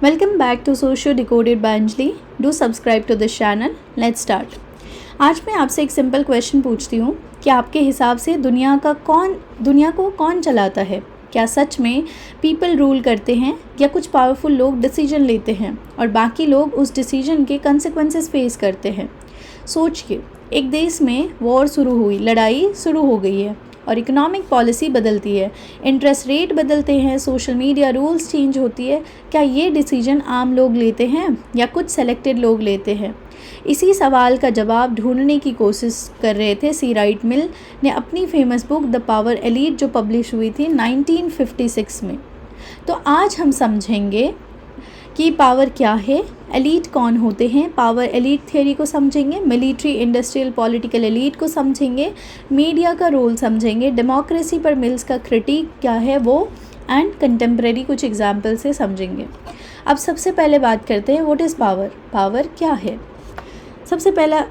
Welcome back to Socio Decoded by Anjali. Do subscribe to this channel. Let's start. आज मैं आपसे एक simple question पूछती हूँ कि आपके हिसाब से दुनिया को कौन चलाता है? क्या सच में पीपल रूल करते हैं या कुछ पावरफुल लोग डिसीजन लेते हैं और बाकी लोग उस डिसीजन के कंसिक्वेंसेस फेस करते हैं? सोचिए, एक देश में वॉर शुरू हुई, लड़ाई शुरू हो गई है और इकोनॉमिक पॉलिसी बदलती है, इंटरेस्ट रेट बदलते हैं, सोशल मीडिया रूल्स चेंज होती है। क्या ये डिसीजन आम लोग लेते हैं या कुछ सेलेक्टेड लोग लेते हैं? इसी सवाल का जवाब ढूंढने की कोशिश कर रहे थे सी राइट मिल ने अपनी famous book the power elite जो पब्लिश हुई थी 1956 में। तो आज हम समझेंगे कि पावर क्या है, एलीट कौन होते हैं, पावर एलीट थ्योरी को समझेंगे, मिलिट्री इंडस्ट्रियल पॉलिटिकल एलीट को समझेंगे, मीडिया का रोल समझेंगे, डेमोक्रेसी पर मिल्स का क्रिटिक क्या है वो, एंड कंटेम्प्रेरी कुछ एग्जाम्पल से समझेंगे। अब सबसे पहले बात करते हैं व्हाट इज़ पावर। पावर क्या है? सबसे पहला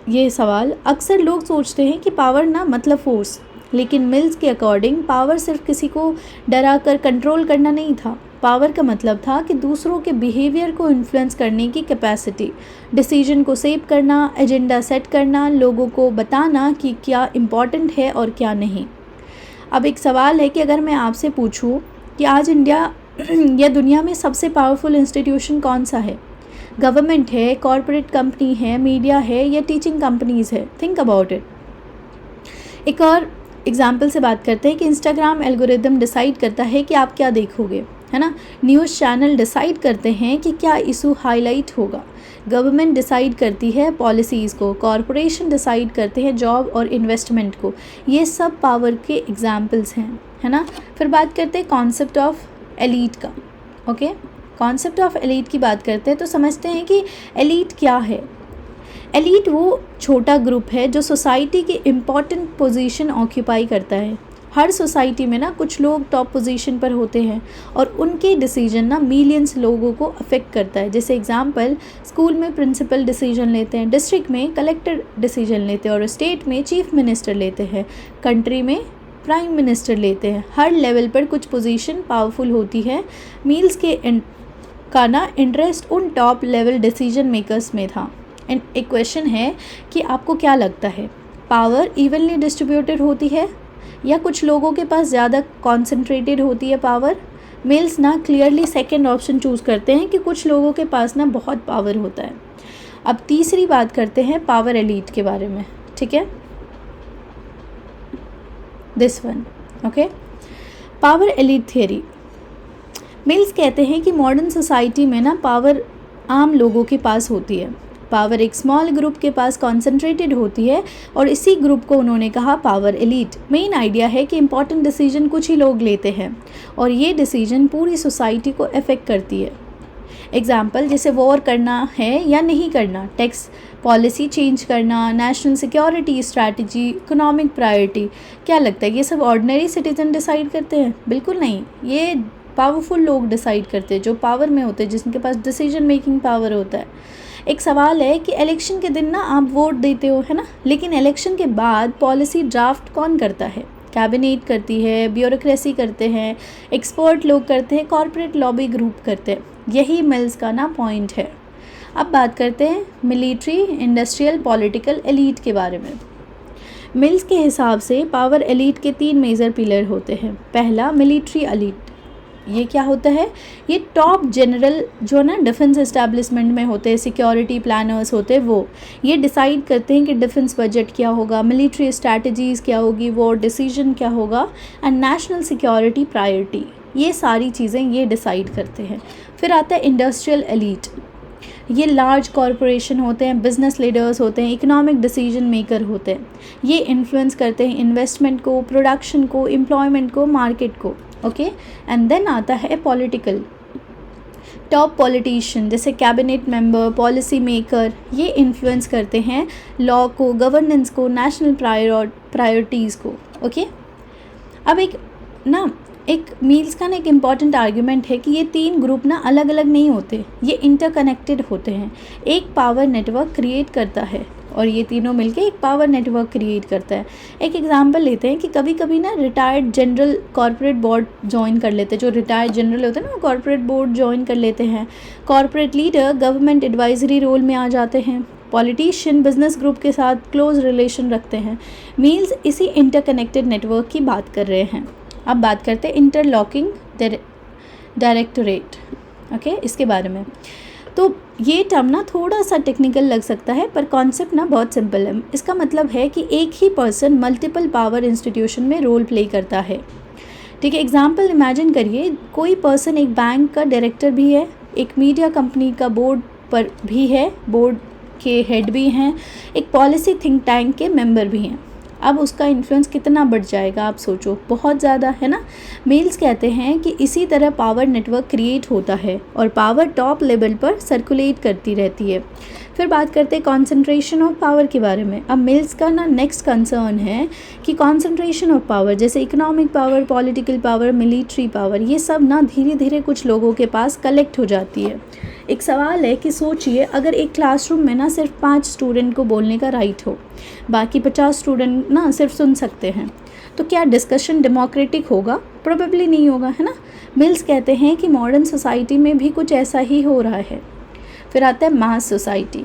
ये सवाल, अक्सर लोग सोचते हैं कि पावर ना मतलब फोर्स, लेकिन मिल्स के अकॉर्डिंग पावर सिर्फ किसी को डरा कर कंट्रोल करना नहीं था। पावर का मतलब था कि दूसरों के बिहेवियर को इन्फ्लुएंस करने की कैपेसिटी, डिसीजन को शेप करना, एजेंडा सेट करना, लोगों को बताना कि क्या इम्पॉर्टेंट है और क्या नहीं। अब एक सवाल है कि अगर मैं आपसे पूछूं कि आज इंडिया या दुनिया में सबसे पावरफुल इंस्टीट्यूशन कौन सा है? गवर्नमेंट है, कॉरपोरेट कंपनी है, मीडिया है या टीचिंग कंपनीज़ है? Think about it. एक और एग्जाम्पल से बात करते हैं कि इंस्टाग्राम एल्गोरिदम डिसाइड करता है कि आप क्या देखोगे, है ना। न्यूज़ चैनल डिसाइड करते हैं कि क्या इशू हाईलाइट होगा। गवर्नमेंट डिसाइड करती है पॉलिसीज़ को, कॉरपोरेशन डिसाइड करते हैं जॉब और इन्वेस्टमेंट को। ये सब पावर के एग्जाम्पल्स हैं, है ना। फिर बात करते हैं कॉन्सेप्ट ऑफ एलीट का। ओके, कॉन्सेप्ट ऑफ एलीट की बात करते हैं तो समझते हैं कि एलीट क्या है। एलीट वो छोटा ग्रुप है जो सोसाइटी की इम्पॉर्टेंट पोजीशन ऑक्यूपाई करता है। हर सोसाइटी में ना कुछ लोग टॉप पोजीशन पर होते हैं और उनके डिसीजन ना मिलियंस लोगों को अफेक्ट करता है। जैसे एग्जांपल, स्कूल में प्रिंसिपल डिसीजन लेते हैं, डिस्ट्रिक्ट में कलेक्टर डिसीजन लेते हैं और स्टेट में चीफ मिनिस्टर लेते हैं, कंट्री में प्राइम मिनिस्टर लेते हैं। हर लेवल पर कुछ पोजीशन पावरफुल होती है। मिल्स के का ना इंटरेस्ट उन टॉप लेवल डिसीजन मेकर्स में था। एंड एक क्वेश्चन है कि आपको क्या लगता है, पावर इवनली डिस्ट्रीब्यूटेड होती है या कुछ लोगों के पास ज़्यादा कॉन्सेंट्रेटेड होती है पावर? मिल्स ना क्लियरली सेकंड ऑप्शन चूज़ करते हैं कि कुछ लोगों के पास ना बहुत पावर होता है। अब तीसरी बात करते हैं पावर एलीट के बारे में, ठीक है, this one. Okay, power elite theory. Mills कहते हैं कि मॉडर्न सोसाइटी में ना पावर आम लोगों के पास होती है। पावर एक स्मॉल ग्रुप के पास कॉन्सेंट्रेटेड होती है और इसी ग्रुप को उन्होंने कहा पावर एलीट। मेन आइडिया है कि इंपॉर्टेंट डिसीजन कुछ ही लोग लेते हैं और ये डिसीजन पूरी सोसाइटी को अफेक्ट करती है। एग्जाम्पल, जैसे वॉर करना है या नहीं करना, टैक्स पॉलिसी चेंज करना, national security strategy, economic priority. क्या लगता है ये सब ऑर्डिनरी सिटीजन डिसाइड करते हैं? बिल्कुल नहीं, ये पावरफुल लोग डिसाइड करते हैं, जो पावर में होते हैं, जिनके पास डिसीजन मेकिंग पावर होता है। एक सवाल है कि इलेक्शन के दिन ना आप वोट देते हो, है ना, लेकिन इलेक्शन के बाद पॉलिसी ड्राफ्ट कौन करता है? कैबिनेट करती है, ब्यूरोक्रेसी करते हैं, एक्सपर्ट लोग करते हैं, कॉर्पोरेट लॉबी ग्रुप करते हैं। यही मिल्स का ना पॉइंट है। अब बात करते हैं मिलिट्री इंडस्ट्रियल पॉलिटिकल एलीट के बारे में। मिल्स के हिसाब से पावर एलीट के 3 मेजर पिलर होते हैं। पहला, मिलिट्री एलीट। ये क्या होता है? ये टॉप जनरल जो ना डिफेंस एस्टैब्लिशमेंट में होते हैं, सिक्योरिटी प्लानर्स होते हैं, वो ये डिसाइड करते हैं कि डिफेंस बजट क्या होगा, मिलिट्री स्ट्रैटेजीज़ क्या होगी, वॉर डिसीजन क्या होगा एंड नेशनल सिक्योरिटी प्रायोरिटी। ये सारी चीज़ें ये डिसाइड करते हैं। फिर आता है इंडस्ट्रियल एलीट। ये लार्ज कॉरपोरेशन होते हैं, बिजनेस लीडर्स होते हैं, इकोनॉमिक डिसीजन मेकर होते हैं। ये इन्फ्लुएंस करते हैं इन्वेस्टमेंट को, प्रोडक्शन को, एम्प्लॉयमेंट को, मार्केट को। ओके, एंड देन आता है पॉलिटिकल। टॉप पॉलिटिशियन जैसे कैबिनेट मेंबर, पॉलिसी मेकर, ये इन्फ्लुएंस करते हैं लॉ को, गवर्नेंस को, नेशनल प्रायोरिटीज़ को। ओके, अब एक मिल्स का ना एक इम्पॉर्टेंट आर्ग्यूमेंट है कि ये 3 ग्रुप ना अलग अलग नहीं होते, ये इंटरकनेक्टेड होते हैं, एक पावर नेटवर्क क्रिएट करता है। और ये तीनों मिलके एक पावर नेटवर्क क्रिएट करता है। एक एग्जांपल लेते हैं कि कभी कभी ना retired general corporate board join कर लेते हैं। जो रिटायर्ड जनरल होते हैं ना, वो कॉर्पोरेट बोर्ड ज्वाइन कर लेते हैं। Corporate leader government advisory role में आ जाते हैं। पॉलिटिशियन बिजनेस ग्रुप के साथ क्लोज रिलेशन रखते हैं। मील्स इसी इंटरकनेक्टेड नेटवर्क की बात कर रहे हैं। अब बात करते हैं इंटरलॉकिंग डायरेक्टोरेट, ओके, इसके बारे में। तो ये टर्म ना थोड़ा सा टेक्निकल लग सकता है, पर कॉन्सेप्ट ना बहुत सिंपल है। इसका मतलब है कि एक ही पर्सन मल्टीपल पावर इंस्टीट्यूशन में रोल प्ले करता है। ठीक है, एग्जाम्पल इमेजिन करिए, कोई पर्सन एक बैंक का डायरेक्टर भी है, एक मीडिया कंपनी का बोर्ड पर भी है, बोर्ड के हेड भी हैं, एक पॉलिसी थिंक टैंक के मेंबर भी हैं। अब उसका इन्फ्लुएंस कितना बढ़ जाएगा, आप सोचो, बहुत ज़्यादा, है ना। मेल्स कहते हैं कि इसी तरह पावर नेटवर्क क्रिएट होता है और पावर टॉप लेवल पर सर्कुलेट करती रहती है। फिर बात करते हैं कॉन्सेंट्रेशन ऑफ पावर के बारे में। अब मिल्स का ना नेक्स्ट कंसर्न है कि कॉन्सेंट्रेशन ऑफ पावर, जैसे economic power, political power, military power, ये सब ना धीरे धीरे कुछ लोगों के पास कलेक्ट हो जाती है। एक सवाल है कि सोचिए, अगर एक क्लासरूम में ना सिर्फ 5 स्टूडेंट को बोलने का राइट हो, बाकी 50 स्टूडेंट ना सिर्फ सुन सकते हैं, तो क्या डिस्कशन डेमोक्रेटिक होगा? प्रोबेबली नहीं होगा, है ना। मिल्स कहते हैं कि मॉडर्न सोसाइटी में भी कुछ ऐसा ही हो रहा है। फिर आता है मास सोसाइटी।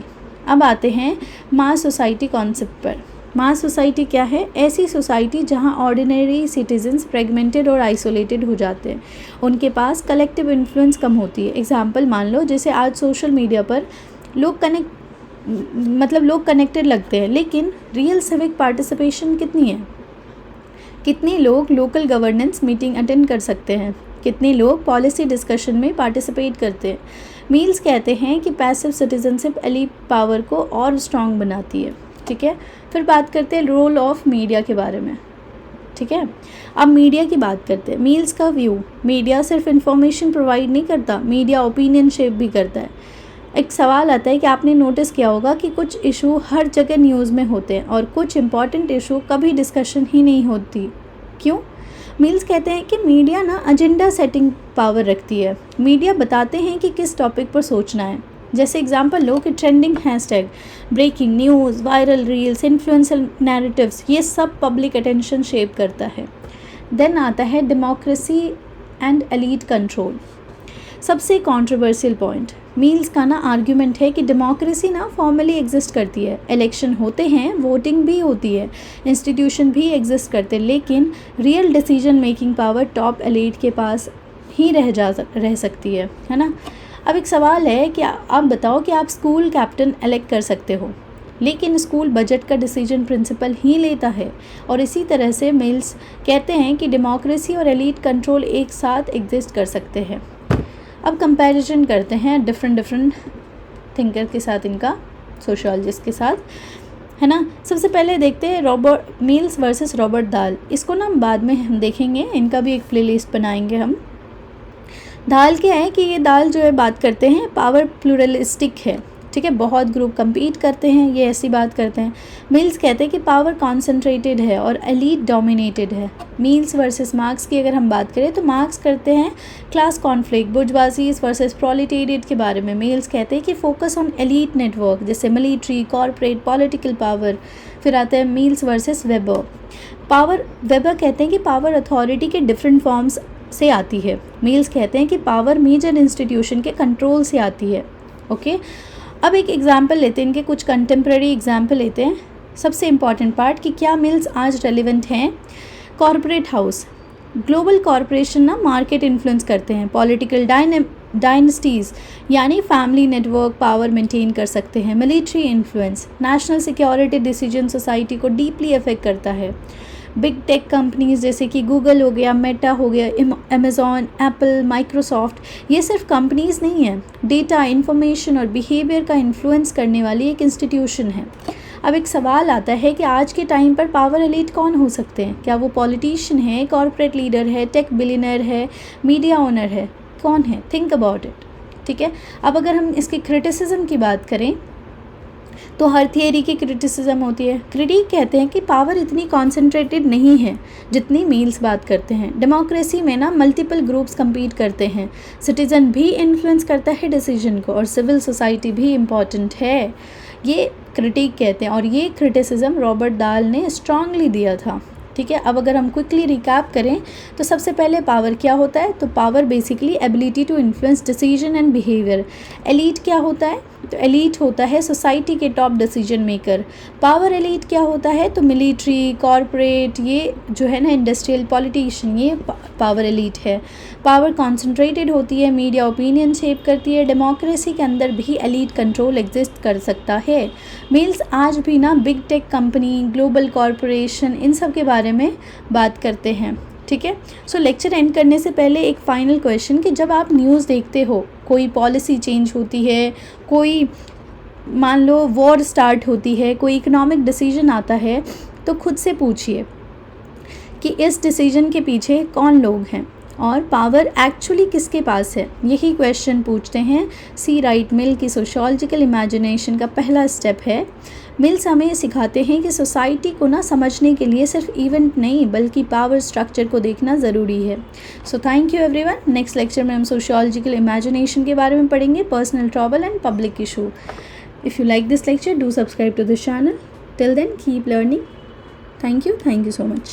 अब आते हैं मास सोसाइटी कॉन्सेप्ट पर। मास सोसाइटी क्या है? ऐसी सोसाइटी जहां ऑर्डिनरी सिटीजन्स फ्रेगमेंटेड और आइसोलेटेड हो जाते हैं, उनके पास कलेक्टिव इन्फ्लुएंस कम होती है। एग्जाम्पल मान लो, जैसे आज सोशल मीडिया पर लोग कनेक्टेड लगते हैं, लेकिन रियल सिविक पार्टिसिपेशन कितनी है? कितने लोग लोकल गवर्नेंस मीटिंग अटेंड कर सकते हैं? कितने लोग पॉलिसी डिस्कशन में पार्टिसिपेट करते हैं? मील्स कहते हैं कि पैसिव सिटीजनशिप एलीट पावर को और स्ट्रॉन्ग बनाती है। ठीक है, फिर बात करते हैं रोल ऑफ मीडिया के बारे में। ठीक है, अब मीडिया की बात करते हैं। मील्स का व्यू, मीडिया सिर्फ इन्फॉर्मेशन प्रोवाइड नहीं करता, मीडिया ओपिनियन शेप भी करता है। एक सवाल आता है कि आपने नोटिस किया होगा कि कुछ इशू हर जगह न्यूज़ में होते हैं और कुछ इंपॉर्टेंट इशू कभी डिस्कशन ही नहीं होती। क्यों? मिल्स कहते हैं कि मीडिया ना एजेंडा सेटिंग पावर रखती है। मीडिया बताते हैं कि किस टॉपिक पर सोचना है। जैसे एग्जांपल लो कि trending hashtag, breaking news, viral reels, influencer narratives, ये सब पब्लिक अटेंशन शेप करता है। देन आता है डेमोक्रेसी एंड एलीट कंट्रोल। सबसे कंट्रोवर्शियल पॉइंट, मील्स का ना आर्ग्यूमेंट है कि डेमोक्रेसी ना फॉर्मली एग्जिस्ट करती है, इलेक्शन होते हैं, वोटिंग भी होती है, इंस्टीट्यूशन भी एग्जिस्ट करते हैं, लेकिन real decision making power top elite के पास ही रह सकती है ना। अब एक सवाल है कि आप बताओ कि आप स्कूल कैप्टन एलेक्ट कर सकते हो, लेकिन स्कूल बजट का डिसीजन प्रिंसिपल ही लेता है। और इसी तरह से मिल्स कहते हैं कि डेमोक्रेसी और एलीट कंट्रोल एक साथ एग्जिस्ट कर सकते हैं। अब कंपैरिजन करते हैं डिफरेंट थिंकर के साथ, इनका सोशियोलॉजिस्ट के साथ, है ना। सबसे पहले देखते हैं मिल्स वर्सेस रॉबर्ट दाल। इसको ना बाद में हम देखेंगे, इनका भी एक प्लेलिस्ट बनाएंगे हम। दाल क्या है कि ये दाल जो है बात करते हैं पावर प्लूरलिस्टिक है। ठीक है, बहुत ग्रुप compete करते हैं, ये ऐसी बात करते हैं। मिल्स कहते हैं कि पावर कॉन्सेंट्रेटेड है और एलीट डोमिनेटेड है। मिल्स वर्सेस मार्क्स की अगर हम बात करें तो मार्क्स करते हैं क्लास कॉन्फ्लिक्ट, बुर्जुआजीज वर्सेस प्रोलेटेरिएट के बारे में। मिल्स कहते हैं कि फोकस ऑन एलीट नेटवर्क, जैसे मिलिट्री, कॉर्पोरेट, पॉलिटिकल पावर। फिर आता है मिल्स वर्सेस वेबर। वेबर कहते हैं कि पावर अथॉरिटी के डिफरेंट फॉर्म्स से आती है। मिल्स कहते हैं कि पावर मेजर इंस्टीट्यूशन के कंट्रोल से आती है। ओके, अब एक एग्जाम्पल लेते हैं, इनके कुछ कंटेम्प्रेरी एग्जाम्पल लेते हैं। सबसे इम्पॉर्टेंट पार्ट कि क्या मिल्स आज रेलिवेंट हैं। कॉरपोरेट हाउस, ग्लोबल कॉरपोरेशन ना मार्केट इन्फ्लुएंस करते हैं। पॉलिटिकल डायनेस्टीज़ यानी फैमिली नेटवर्क पावर मेंटेन कर सकते हैं। Military influence, national security decision society को डीपली अफेक्ट करता है। बिग टेक कंपनीज जैसे कि गूगल हो गया, मेटा हो गया, अमेज़ॉन, एप्पल, माइक्रोसॉफ्ट, ये सिर्फ कंपनीज नहीं है, डेटा, इंफॉर्मेशन और बिहेवियर का इन्फ्लुएंस करने वाली एक इंस्टीट्यूशन है। अब एक सवाल आता है कि आज के टाइम पर पावर एलीट कौन हो सकते हैं? क्या वो पॉलिटिशियन है, कॉर्पोरेट लीडर है, टेक बिलियनर है, मीडिया ओनर है? कौन है? Think about it. ठीक है, अब अगर हम इसके क्रिटिसिज्म की बात करें तो हर थियरी की क्रिटिसिज्म होती है। क्रिटिक कहते हैं कि पावर इतनी कॉन्सेंट्रेटेड नहीं है जितनी मील्स बात करते हैं। डेमोक्रेसी में ना मल्टीपल ग्रुप्स compete करते हैं, सिटीजन भी इन्फ्लुएंस करता है डिसीजन को, और सिविल सोसाइटी भी इम्पॉर्टेंट है। ये क्रिटिक कहते हैं, और ये क्रिटिसिज्म रॉबर्ट दाल ने स्ट्रांगली दिया था। ठीक है, अब अगर हम क्विकली रिकैप करें तो सबसे पहले पावर क्या होता है, तो power basically ability to influence decision and behaviour. Elite क्या होता है, तो एलीट होता है सोसाइटी के top decision maker. Power elite क्या होता है, तो मिलिट्री, कॉरपोरेट, ये जो है ना इंडस्ट्रियल, पॉलिटिशियन, ये पावर एलीट है। पावर कॉन्सेंट्रेटेड होती है, मीडिया ओपिनियन शेप करती है। डेमोक्रेसी के अंदर भी एलीट कंट्रोल एग्जिस्ट कर सकता है। मेल्स आज भी ना big tech company, global corporation, इन सब के बारे में बात करते हैं। ठीक है, सो लेक्चर एंड करने से पहले एक फाइनल क्वेश्चन कि जब आप न्यूज़ देखते हो, कोई पॉलिसी चेंज होती है, कोई मान लो वॉर स्टार्ट होती है, कोई इकोनॉमिक डिसीजन आता है, तो खुद से पूछिए कि इस डिसीजन के पीछे कौन लोग हैं और पावर एक्चुअली किसके पास है। यही क्वेश्चन पूछते हैं। सी राइट मिल की सोशियोलॉजिकल इमेजिनेशन का पहला स्टेप है। मिल्स हमें ये सिखाते हैं कि सोसाइटी को ना समझने के लिए सिर्फ इवेंट नहीं बल्कि पावर स्ट्रक्चर को देखना ज़रूरी है। So thank you everyone. Next lecture में हम सोशियोलॉजिकल इमेजिनेशन के बारे में पढ़ेंगे, personal trouble and public issue. If you like this lecture, do subscribe to this channel. Till then, keep learning. Thank you so much.